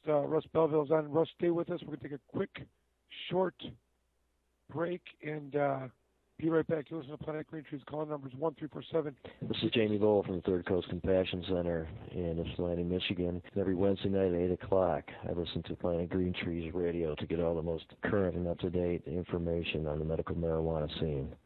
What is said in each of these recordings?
Russ Belville is on. Russ, stay with us. We're going to take a quick, short break and be right back. You listen to Planet Green Trees. Call numbers 1347. This is Jamie Lowell from the Third Coast Compassion Center in Ypsilanti, Michigan. Every Wednesday night at 8 o'clock, I listen to Planet Green Trees Radio to get all the most current and up-to-date information on the medical marijuana scene.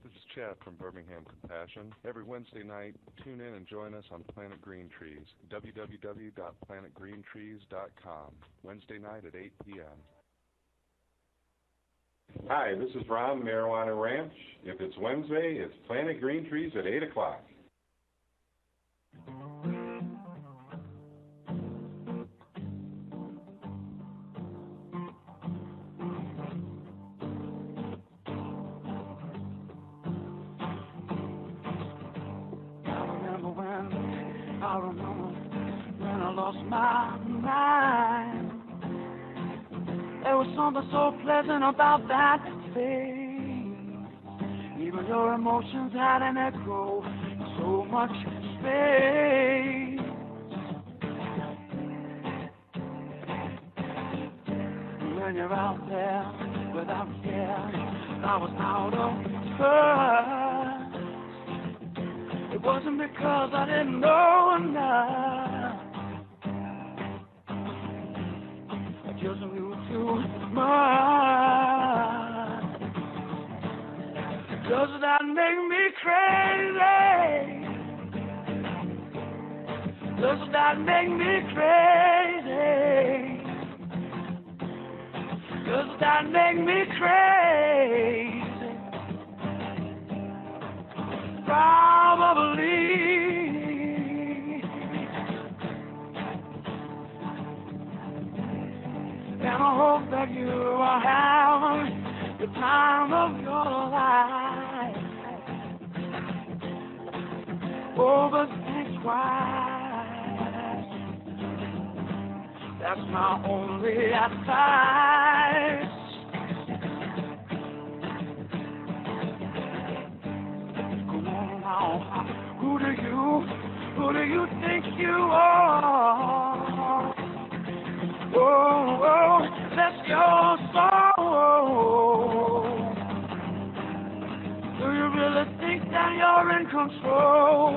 This is Chad from Birmingham Compassion. Every Wednesday night, tune in and join us on Planet Green Trees, www.planetgreentrees.com, Wednesday night at 8 p.m. Hi, this is Ron, Marijuana Ranch. If it's Wednesday, it's Planet Green Trees at 8 o'clock. I remember when I lost my mind. There was something so pleasant about that thing. Even your emotions had an echo, so much space. When you're out there without care, I was out of touch. It wasn't because I didn't know enough. I just knew too much. Does that make me crazy? Does that make me crazy? Does that make me crazy? Probably. And I hope that you are having the time of your life. Oh, but think twice. That's my only advice. Who do you think you are? Oh, that's your soul. Do you really think that you're in control?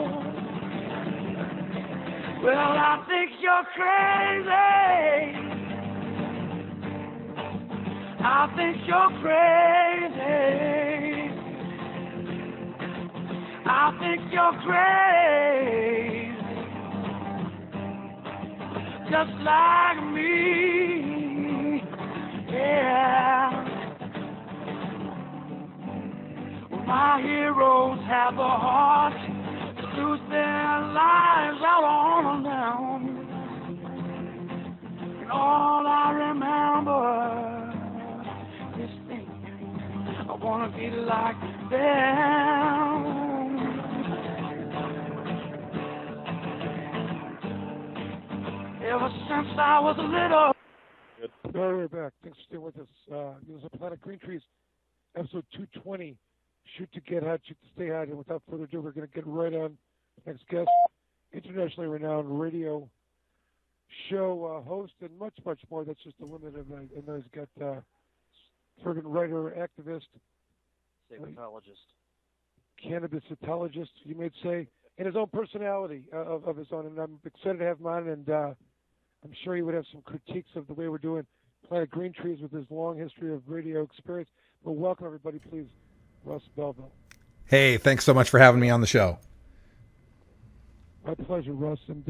Well, I think you're crazy. I think you're crazy. I think you're crazy, just like me, yeah. My heroes have the heart to lose their lives out on them. And all I remember is thinking, I want to be like them. Ever since I was little. We're back. Thanks for staying with us. This is Planet Green Trees, episode 220. Shoot to get hot, shoot to stay hot. And without further ado, we're going to get right on the next guest, internationally renowned radio show host, and much, much more. That's just a limit. And he's got fervent writer, activist, cannabisitologist, you might say, and his own personality of his own. And I'm excited to have him on, and I'm sure he would have some critiques of the way we're doing Planet Green Trees with his long history of radio experience. But welcome, everybody, please, Russ Belville. Hey, thanks so much for having me on the show. My pleasure, Russ. And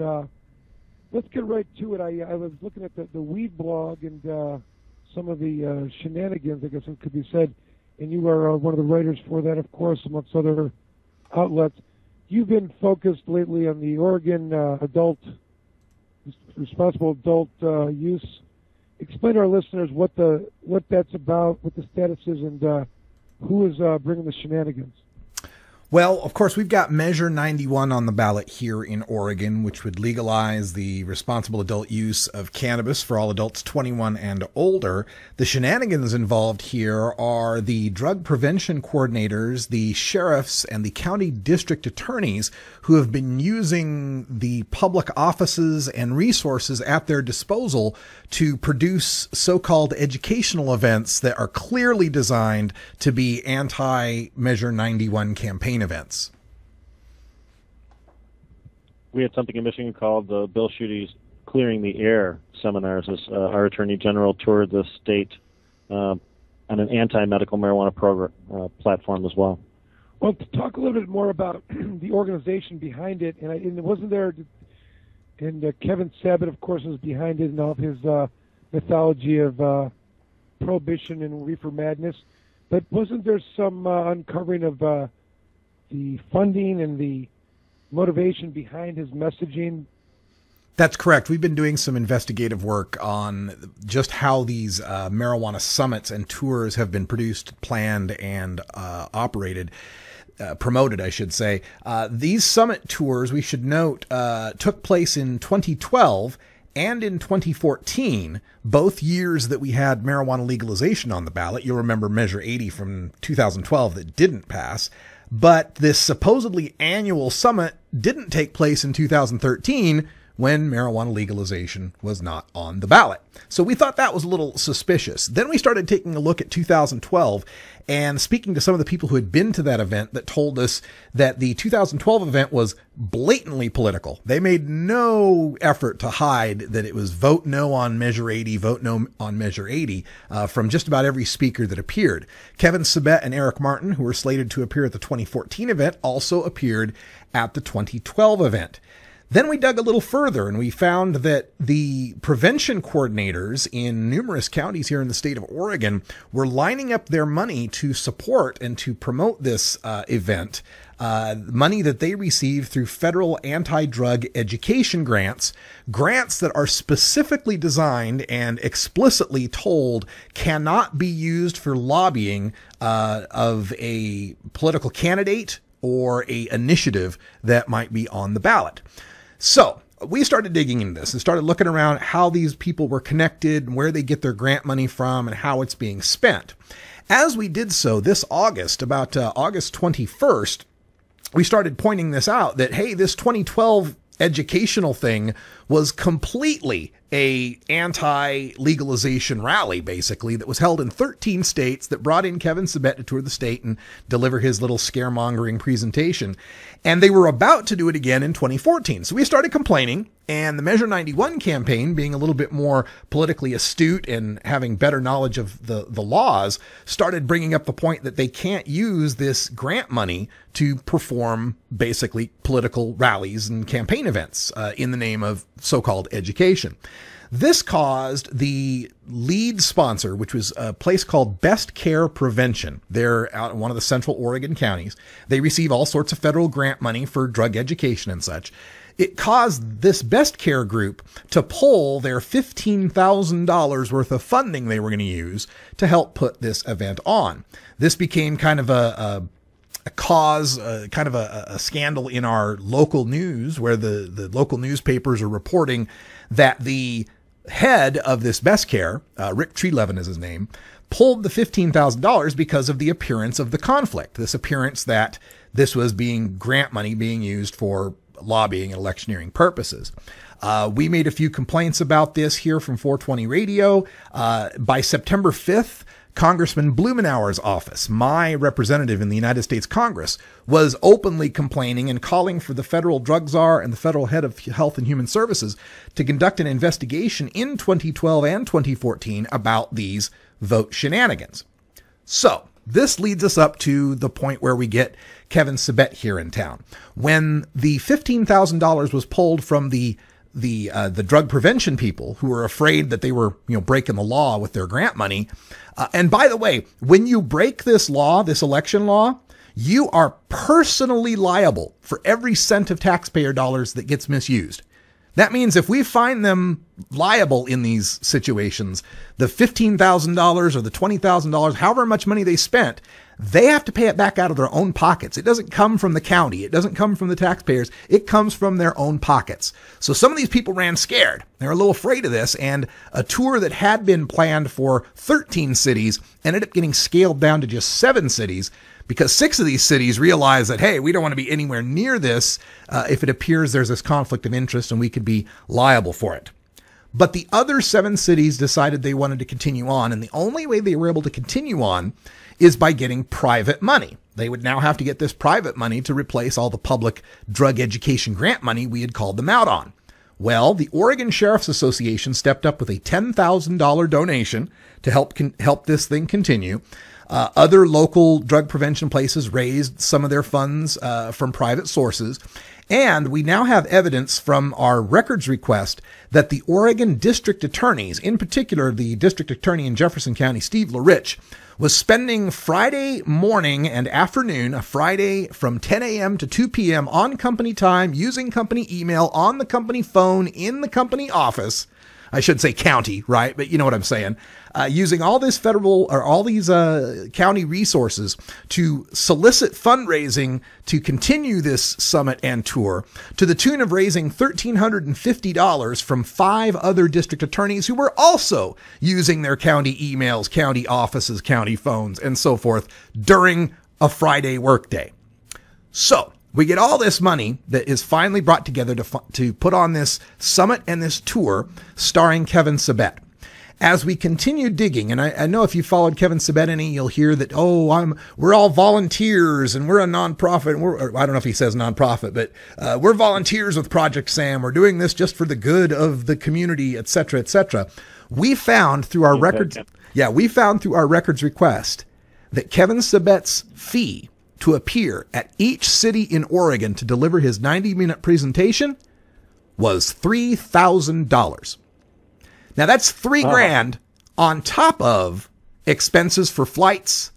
let's get right to it. I was looking at the Weed blog and some of the shenanigans, I guess it could be said, and you are one of the writers for that, of course, amongst other outlets. You've been focused lately on the Oregon responsible adult use. Explain to our listeners what that's about, what the status is, and who is bringing the shenanigans. Well, of course, we've got Measure 91 on the ballot here in Oregon, which would legalize the responsible adult use of cannabis for all adults 21 and older. The shenanigans involved here are the drug prevention coordinators, the sheriffs, and the county district attorneys who have been using the public offices and resources at their disposal to produce so-called educational events that are clearly designed to be anti-Measure 91 campaign events. We had something in Michigan called the Bill Schuette's Clearing the Air seminars as our Attorney General toured the state on an anti-medical marijuana program platform as well. Well, to talk a little bit more about the organization behind it, and it wasn't there, and Kevin Sabet, of course, was behind it and all of his mythology of prohibition and reefer madness, but wasn't there some uncovering of the funding and the motivation behind his messaging? That's correct. We've been doing some investigative work on just how these marijuana summits and tours have been produced, planned, and operated. Promoted, I should say. These summit tours, we should note, took place in 2012 and in 2014, both years that we had marijuana legalization on the ballot. You'll remember Measure 80 from 2012 that didn't pass. But this supposedly annual summit didn't take place in 2013 when marijuana legalization was not on the ballot. So we thought that was a little suspicious. Then we started taking a look at 2012 and speaking to some of the people who had been to that event that told us that the 2012 event was blatantly political. They made no effort to hide that it was vote no on Measure 80, vote no on Measure 80 from just about every speaker that appeared. Kevin Sabet and Eric Martin, who were slated to appear at the 2014 event, also appeared at the 2012 event. Then we dug a little further and we found that the prevention coordinators in numerous counties here in the state of Oregon were lining up their money to support and to promote this event, money that they receive through federal anti-drug education grants that are specifically designed and explicitly told cannot be used for lobbying of a political candidate or a initiative that might be on the ballot. So we started digging into this and started looking around how these people were connected and where they get their grant money from and how it's being spent. As we did so this August, about August 21st, we started pointing this out that, hey, this 2012 educational thing was completely a anti-legalization rally, basically, that was held in 13 states that brought in Kevin Sabet to tour the state and deliver his little scaremongering presentation. And they were about to do it again in 2014. So we started complaining, and the Measure 91 campaign, being a little bit more politically astute and having better knowledge of the laws, started bringing up the point that they can't use this grant money to perform basically political rallies and campaign events in the name of so-called education. This caused the lead sponsor, which was a place called Best Care Prevention. They're out in one of the central Oregon counties. They receive all sorts of federal grant money for drug education and such. It caused this Best Care group to pull their $15,000 worth of funding they were going to use to help put this event on. This became kind of a cause, kind of a scandal in our local news, where the local newspapers are reporting that the head of this Best Care, Rick Treelevin is his name, pulled the $15,000 because of the appearance of the conflict. This appearance that this was being grant money being used for lobbying and electioneering purposes. We made a few complaints about this here from 420 Radio. By September 5th, Congressman Blumenauer's office, my representative in the United States Congress, was openly complaining and calling for the federal drug czar and the federal head of Health and Human Services to conduct an investigation in 2012 and 2014 about these vote shenanigans. So this leads us up to the point where we get Kevin Sabet here in town. When the $15,000 was pulled from the drug prevention people who were afraid that they were, breaking the law with their grant money. And by the way, when you break this law, this election law, you are personally liable for every cent of taxpayer dollars that gets misused. That means if we find them liable in these situations, the $15,000 or the $20,000, however much money they spent, they have to pay it back out of their own pockets. It doesn't come from the county. It doesn't come from the taxpayers. It comes from their own pockets. So some of these people ran scared. They're a little afraid of this, and a tour that had been planned for 13 cities ended up getting scaled down to just 7 cities because 6 of these cities realized that, hey, we don't want to be anywhere near this if it appears there's this conflict of interest and we could be liable for it. But the other 7 cities decided they wanted to continue on, and the only way they were able to continue on is by getting private money. They would now have to get this private money to replace all the public drug education grant money we had called them out on. Well, the Oregon Sheriff's Association stepped up with a $10,000 donation to help this thing continue. Other local drug prevention places raised some of their funds from private sources. And we now have evidence from our records request that the Oregon district attorneys, in particular the district attorney in Jefferson County, Steve LaRich, was spending Friday morning and afternoon, a Friday from 10 a.m. to 2 p.m. on company time, using company email, on the company phone, in the company office. I should say county, right? But you know what I'm saying. Using all this federal or all these county resources to solicit fundraising to continue this summit and tour to the tune of raising $1,350 from 5 other district attorneys who were also using their county emails, county offices, county phones, and so forth during a Friday workday. So we get all this money that is finally brought together to put on this summit and this tour starring Kevin Sabet. As we continue digging, and I know if you followed Kevin Sabet any, you'll hear that, we're all volunteers and we're a nonprofit. I don't know if he says nonprofit, but we're volunteers with Project SAM. We're doing this just for the good of the community, et cetera, et cetera. We found through our records request that Kevin Sabet's fee to appear at each city in Oregon to deliver his 90-minute presentation was $3,000. Now that's $3,000 on top of expenses for flights,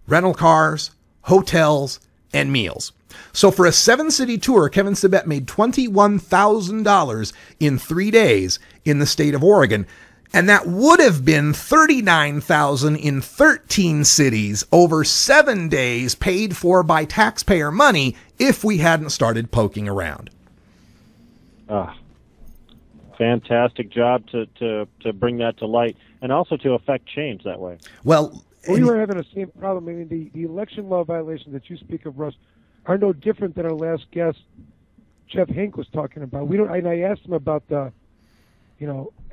rental cars, hotels, and meals. So for a 7-city tour, Kevin Sabet made $21,000 in 3 days in the state of Oregon. And that would have been $39,000 in 13 cities over 7 days paid for by taxpayer money if we hadn't started poking around. Fantastic job to bring that to light and also to affect change that way. Well, we were having the same problem. I mean, the election law violations that you speak of, Russ, are no different than our last guest, Jeff Hank, was talking about. And I asked him about the,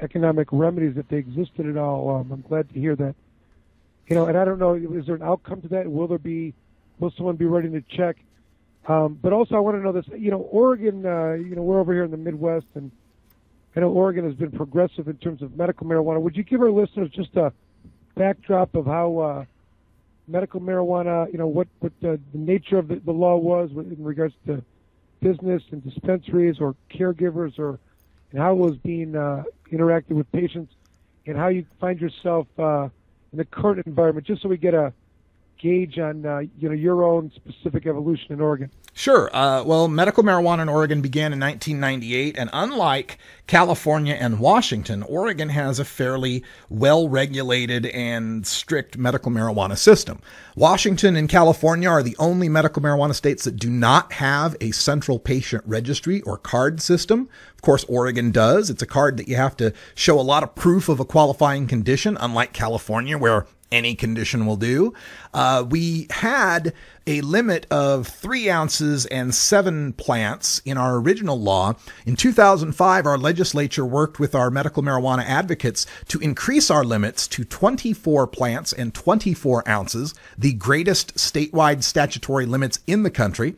economic remedies, if they existed at all. I'm glad to hear that. And I don't know, is there an outcome to that? Will someone be writing a check? But also I want to know this, Oregon, we're over here in the Midwest, and I know Oregon has been progressive in terms of medical marijuana. Would you give our listeners just a backdrop of how medical marijuana, what the nature of the law was in regards to business and dispensaries or caregivers, and how it was being interacted with patients, and how you find yourself in the current environment, just so we get a gauge on your own specific evolution in Oregon? Sure. Well, medical marijuana in Oregon began in 1998, and unlike California and Washington, Oregon has a fairly well-regulated and strict medical marijuana system. Washington and California are the only medical marijuana states that do not have a central patient registry or card system. Of course, Oregon does. It's a card that you have to show a lot of proof of a qualifying condition, unlike California, where any condition will do. We had a limit of 3 ounces and 7 plants in our original law. In 2005, our legislature worked with our medical marijuana advocates to increase our limits to 24 plants and 24 ounces, the greatest statewide statutory limits in the country.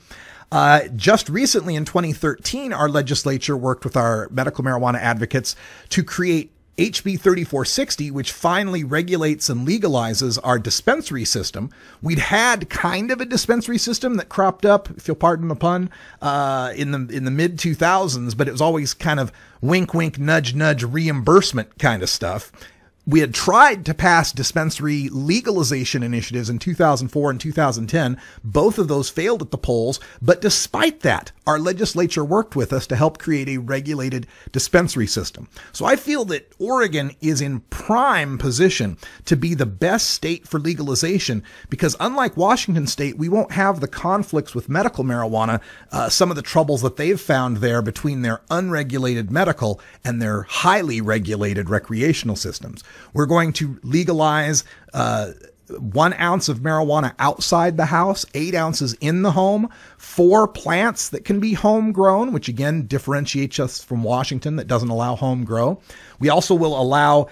Just recently in 2013, our legislature worked with our medical marijuana advocates to create HB 3460, which finally regulates and legalizes our dispensary system. We'd had kind of a dispensary system that cropped up, if you'll pardon the pun, in the mid 2000s, but it was always kind of wink, wink, nudge, nudge reimbursement kind of stuff. We had tried to pass dispensary legalization initiatives in 2004 and 2010. Both of those failed at the polls, but despite that, our legislature worked with us to help create a regulated dispensary system. So I feel that Oregon is in prime position to be the best state for legalization because unlike Washington state, we won't have the conflicts with medical marijuana, some of the troubles that they've found there between their unregulated medical and their highly regulated recreational systems. We're going to legalize 1 ounce of marijuana outside the house, 8 ounces in the home, 4 plants that can be homegrown, which again differentiates us from Washington that doesn't allow home grow. We also will allow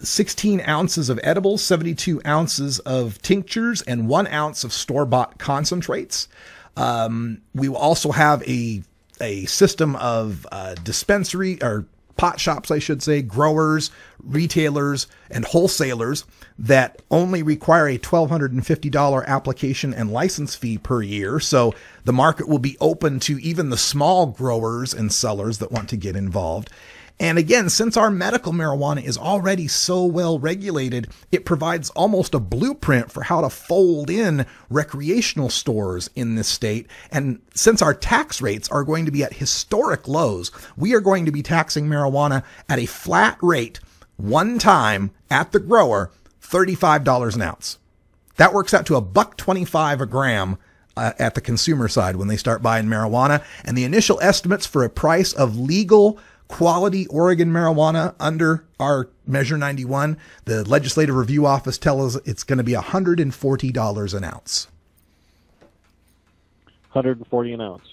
16 ounces of edibles, 72 ounces of tinctures, and 1 ounce of store-bought concentrates. We will also have a system of dispensary or pot shops, I should say, growers, retailers, and wholesalers that only require a $1,250 application and license fee per year. So the market will be open to even the small growers and sellers that want to get involved. And again, since our medical marijuana is already so well regulated, it provides almost a blueprint for how to fold in recreational stores in this state. And since our tax rates are going to be at historic lows, we are going to be taxing marijuana at a flat rate one time at the grower, $35 an ounce. That works out to $1.25 a gram at the consumer side when they start buying marijuana. And the initial estimates for a price of legal quality Oregon marijuana under our Measure 91, the Legislative Review Office tells us it's going to be $140 an ounce. $140 an ounce.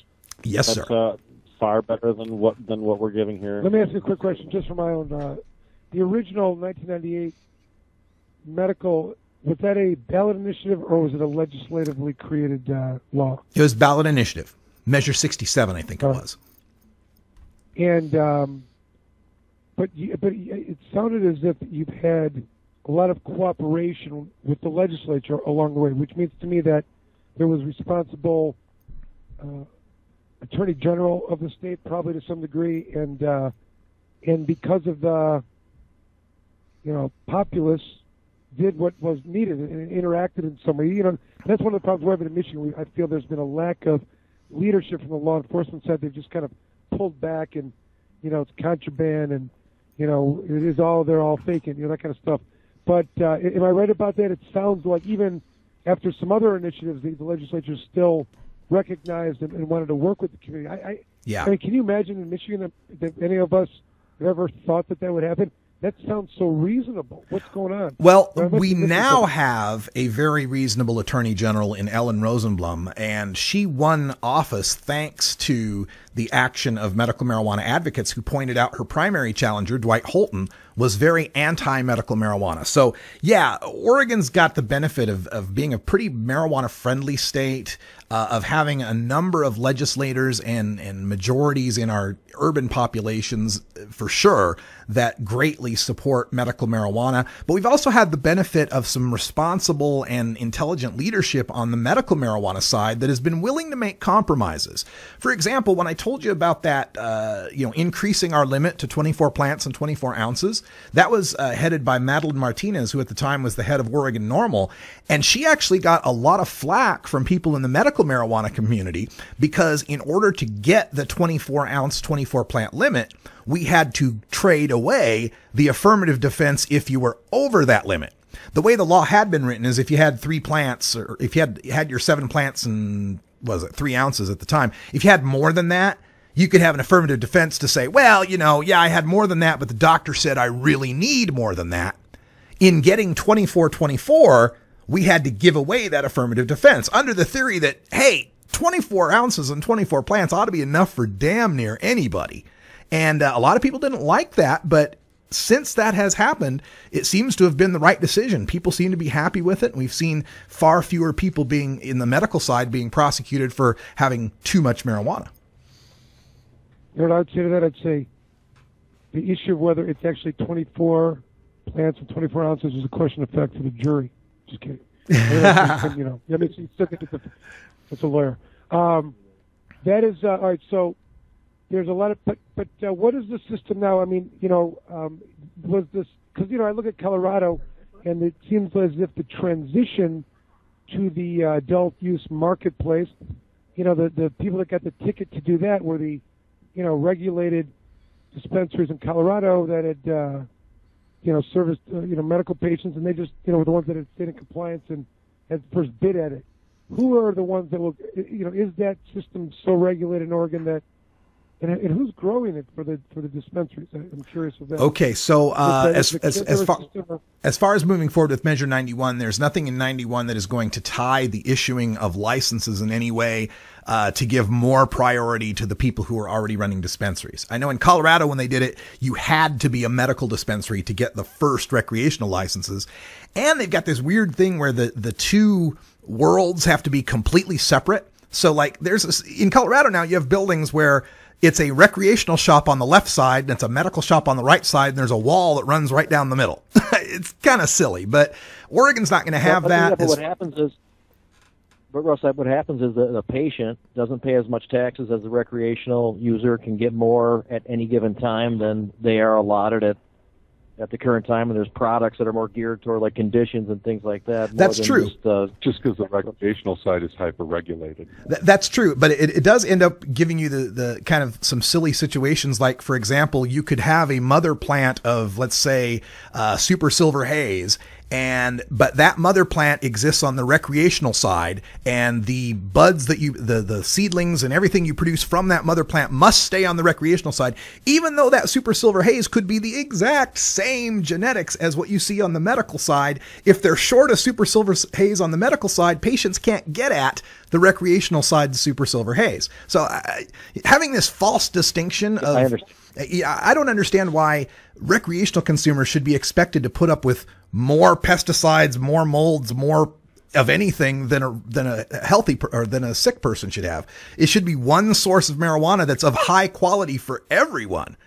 Yes, That's, sir. Far better than what we're giving here. Let me ask you a quick question, just for my own. The original 1998 medical, was that a ballot initiative or was it a legislatively created law? It was ballot initiative. Measure 67, I think it was. And but it sounded as if you've had a lot of cooperation with the legislature along the way, which means to me that there was responsible attorney general of the state, probably to some degree, and because of the populace did what was needed and interacted in some way. That's one of the problems we're having in Michigan. I feel there's been a lack of leadership from the law enforcement side. They've just kind of pulled back and it's contraband and it is they're all faking, that kind of stuff. But am I right about that? It sounds like even after some other initiatives, the legislature still recognized and wanted to work with the community. Yeah. I mean, can you imagine in Michigan that any of us ever thought that would happen? That sounds so reasonable. What's going on? Well, we now have a very reasonable attorney general in Ellen Rosenblum, and she won office thanks to the action of medical marijuana advocates who pointed out her primary challenger, Dwight Holton, was very anti-medical marijuana. So, yeah, Oregon's got the benefit of being a pretty marijuana-friendly state, of having a number of legislators and majorities in our urban populations, for sure, that greatly support medical marijuana. But we've also had the benefit of some responsible and intelligent leadership on the medical marijuana side that has been willing to make compromises. For example, when I told you about that, increasing our limit to 24 plants and 24 ounces, that was headed by Madeline Martinez, who at the time was the head of Oregon NORML. And she actually got a lot of flack from people in the medical marijuana community because in order to get the 24 ounce, 24 plant limit, we had to trade away the affirmative defense if you were over that limit. The way the law had been written is if you had 3 plants, or if you had your 7 plants and, 3 ounces at the time, if you had more than that, you could have an affirmative defense to say, well, I had more than that, but the doctor said I really need more than that. In getting 24-24, we had to give away that affirmative defense under the theory that, hey, 24 ounces and 24 plants ought to be enough for damn near anybody. And a lot of people didn't like that, but since that has happened, it seems to have been the right decision. People seem to be happy with it. We've seen far fewer people being in the medical side being prosecuted for having too much marijuana. You know what I would say to that? I'd say the issue of whether it's actually 24 plants and 24 ounces is a question of fact for the jury. Just kidding. That makes you still get to that's a lawyer. That is all right. So there's a lot of, but what is the system now? I mean, was this, because, I look at Colorado, and it seems as if the transition to the adult use marketplace, the people that got the ticket to do that were the, regulated dispensaries in Colorado that had, serviced, medical patients, and they just, were the ones that had stayed in compliance and had the first bid at it. Who are the ones that will, is that system so regulated in Oregon that, and who's growing it for the dispensaries? I'm curious of that. Okay, so as far as moving forward with Measure 91, there's nothing in 91 that is going to tie the issuing of licenses in any way to give more priority to the people who are already running dispensaries. I know in Colorado when they did it, you had to be a medical dispensary to get the first recreational licenses, and they've got this weird thing where the two worlds have to be completely separate. So like in Colorado now, you have buildings where it's a recreational shop on the left side, and it's a medical shop on the right side, and there's a wall that runs right down the middle. It's kind of silly, but Oregon's not going to have that. But what happens is, Russ, what happens is the patient doesn't pay as much taxes as the recreational user, can get more at any given time than they are allotted at the current time, and there's products that are more geared toward like conditions and things like that. That's true. Just because the recreational side is hyper-regulated. That's true, but it does end up giving you the kind of some silly situations. Like, for example, you could have a mother plant of, let's say, Super Silver Haze, but that mother plant exists on the recreational side, and the buds that the seedlings and everything you produce from that mother plant must stay on the recreational side, even though that Super Silver Haze could be the exact same genetics as what you see on the medical side. If they're short a Super Silver Haze on the medical side, patients can't get at the recreational side of Super Silver Haze. So having this false distinction of, I understand. I don't understand why recreational consumers should be expected to put up with more pesticides, more molds, more of anything than a healthy or than a sick person should have. It should be one source of marijuana that's of high quality for everyone.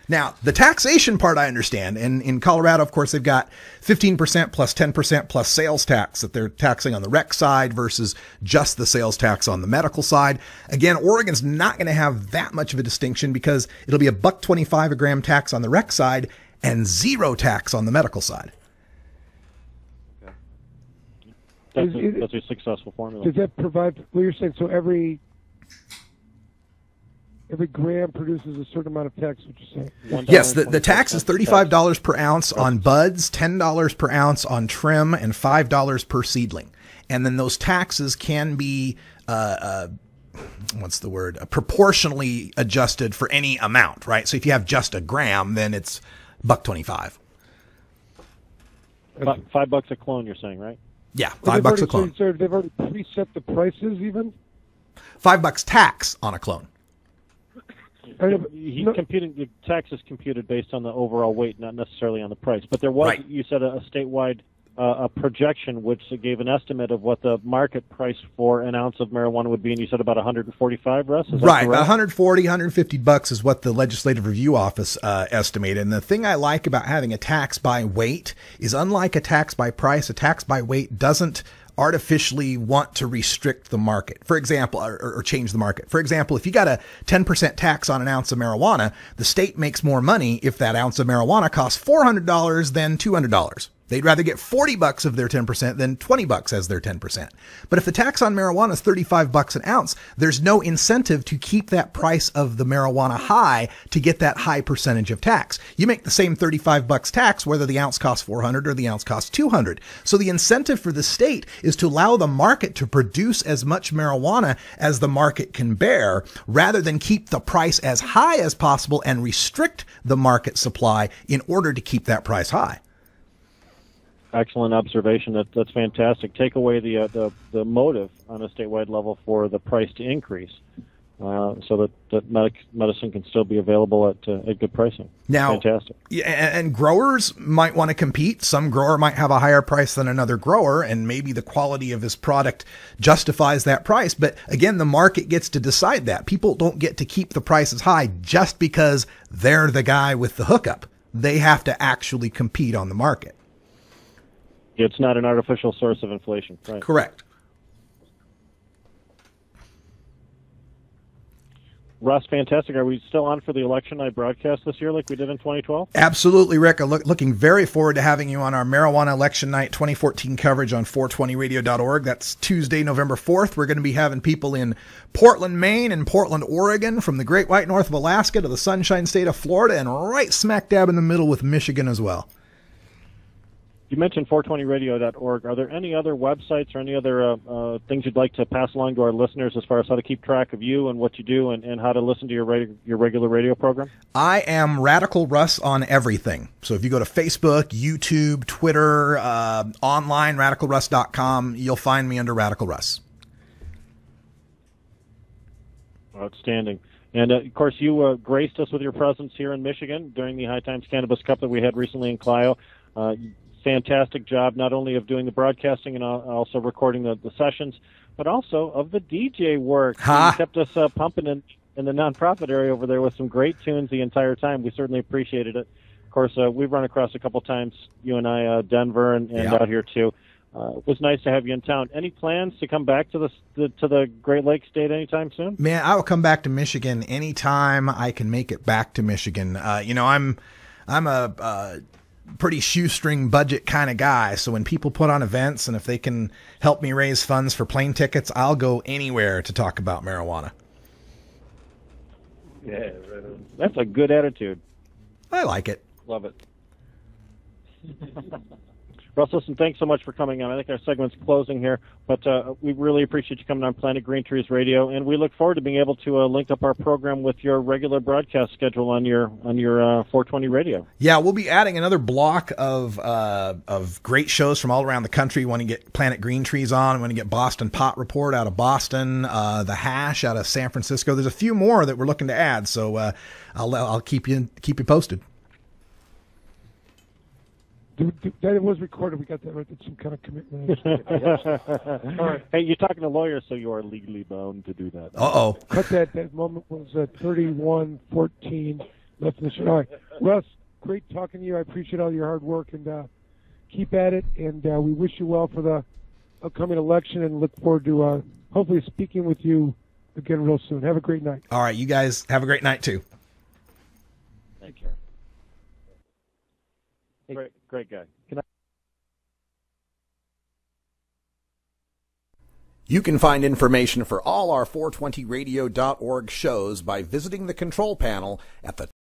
Now, the taxation part I understand. And in Colorado, of course, they've got 15% plus 10% plus sales tax that they're taxing on the rec side versus just the sales tax on the medical side. Again, Oregon's not going to have that much of a distinction because it'll be $1.25 a gram tax on the rec side and zero tax on the medical side. That's a successful formula. Does that provide, well, you're saying, so every gram produces a certain amount of tax, what you're saying? Yes, the tax is $35 per ounce on buds, $10 per ounce on trim, and $5 per seedling. And then those taxes can be, proportionally adjusted for any amount, right? So if you have just a gram, then it's $1.25. $5 a clone, you're saying, right? Yeah, $5 a clone. So they've already preset the prices even? $5 tax on a clone. He's computing, the tax is computed based on the overall weight, not necessarily on the price. But there was, right. You said, a statewide a projection which gave an estimate of what the market price for an ounce of marijuana would be, and you said about $145, Russ? Is right, about $140, $150 is what the Legislative Review Office estimated. And the thing I like about having a tax by weight is, unlike a tax by price, a tax by weight doesn't artificially want to restrict the market, for example, or change the market. For example, if you got a 10% tax on an ounce of marijuana, the state makes more money if that ounce of marijuana costs $400 than $200. They'd rather get $40 of their 10% than $20 as their 10%. But if the tax on marijuana is $35 an ounce, there's no incentive to keep that price of the marijuana high to get that high percentage of tax. You make the same $35 tax whether the ounce costs $400 or the ounce costs $200. So the incentive for the state is to allow the market to produce as much marijuana as the market can bear, rather than keep the price as high as possible and restrict the market supply in order to keep that price high. Excellent observation. That's fantastic. Take away the motive on a statewide level for the price to increase, so that medicine can still be available at good pricing. Now, fantastic. Yeah, and growers might want to compete. Some grower might have a higher price than another grower, and maybe the quality of his product justifies that price. But again, the market gets to decide that. People don't get to keep the prices high just because they're the guy with the hookup. They have to actually compete on the market. It's not an artificial source of inflation. Right. Correct. Russ, fantastic. Are we still on for the election night broadcast this year like we did in 2012? Absolutely, Rick. Looking very forward to having you on our Marijuana Election Night 2014 coverage on 420radio.org. That's Tuesday, November 4th. We're going to be having people in Portland, Maine and Portland, Oregon, from the Great White North of Alaska to the Sunshine State of Florida, and right smack dab in the middle with Michigan as well. You mentioned 420radio.org. Are there any other websites or any other things you'd like to pass along to our listeners as far as how to keep track of you and what you do and how to listen to your regular radio program? I am Radical Russ on everything. So if you go to Facebook, YouTube, Twitter, online, radicalruss.com, you'll find me under Radical Russ. Outstanding. And, of course, you graced us with your presence here in Michigan during the High Times Cannabis Cup that we had recently in Clio. Fantastic job not only of doing the broadcasting and also recording the sessions, but also of the DJ work. You kept us pumping in the nonprofit area over there with some great tunes the entire time. We certainly appreciated it. Of course, we've run across a couple times, you and I, Denver and out here too. It was nice to have you in town. Any plans to come back to the Great Lakes state anytime soon? Man, I will come back to Michigan anytime I can make it back to Michigan. I'm a pretty shoestring budget kind of guy, so when people put on events and if they can help me raise funds for plane tickets, I'll go anywhere to talk about marijuana. Yeah, that's a good attitude. I like it. Love it. Russ, listen, thanks so much for coming on. I think our segment's closing here, but we really appreciate you coming on Planet Green Trees Radio, and we look forward to being able to link up our program with your regular broadcast schedule on your 420 radio. Yeah, we'll be adding another block of great shows from all around the country. We want to get Planet Green Trees on. We want to get Boston Pot Report out of Boston, The Hash out of San Francisco. There's a few more that we're looking to add, so I'll keep you posted. That was recorded. We got that right. That's some kind of commitment. All right. Hey, you're talking to lawyers, so you are legally bound to do that. Uh-oh. Cut that. That moment was 31-14 left in the show. All right. Russ, great talking to you. I appreciate all your hard work, and keep at it. And we wish you well for the upcoming election and look forward to hopefully speaking with you again real soon. Have a great night. All right. You guys have a great night, too. Thank you. Great guy. You can find information for all our 420radio.org shows by visiting the control panel at the